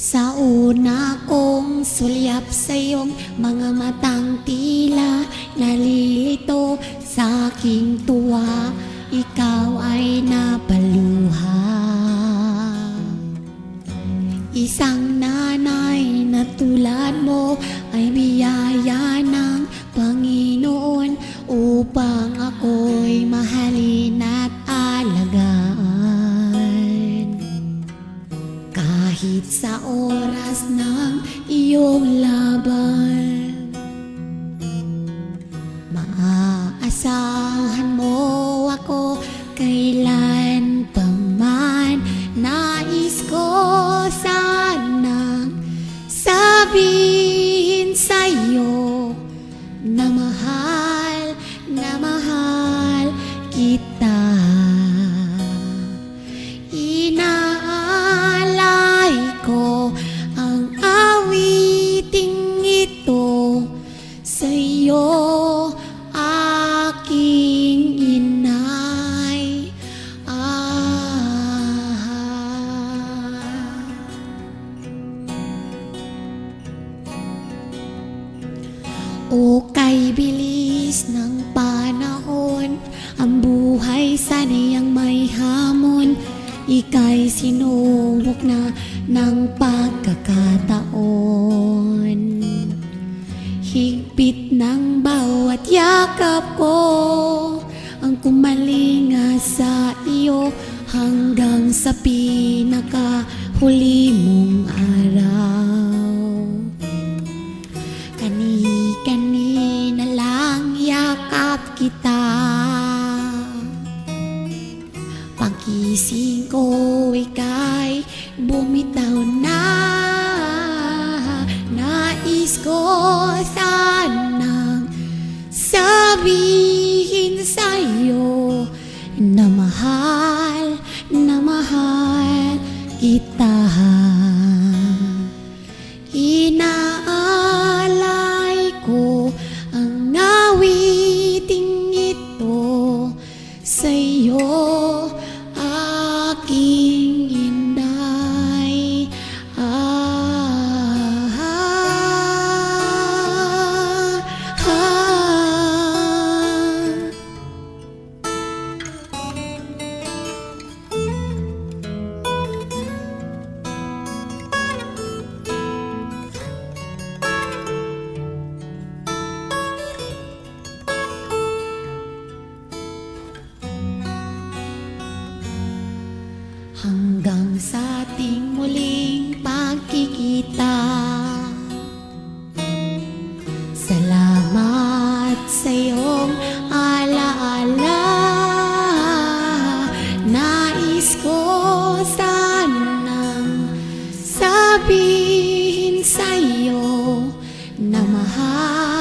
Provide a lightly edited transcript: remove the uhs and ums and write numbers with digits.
Sa una kong sulyap sa iyong mga matang tila nalilito sa aking tuwa, ikaw ay napaluha. Isang nanay na tulad mo ay biyaya ng Panginoon upang ako'y mahalin at alagaan. Kahit sa oras ng iyong laban, maaasahan mo ako kailan pa man. Nais ko sanang sabihin sa'yo na mahal kita. Inaalay ko ang awiting ito sa'yo, aking inay. O kay bilis ng panahon, ang buhay sana'y may hamon. Ika'y sinuwok na ng pagkakataon. Higpit ng bawat yakap ko ang kumalinga sa iyo hanggang sa pinakahuli mong araw. Kani-kanina lang yakap kita. Pagising ko ika'y bumitaw na. Nais ko sanang sabihin sa'yo na mahal kita. Inaalay ko ang awiting ito sa'yo, aking inday. Hanggang sa ating muling pagkikita, salamat sa iyong alaala. Nais ko sanang sabihin sa iyo na mahal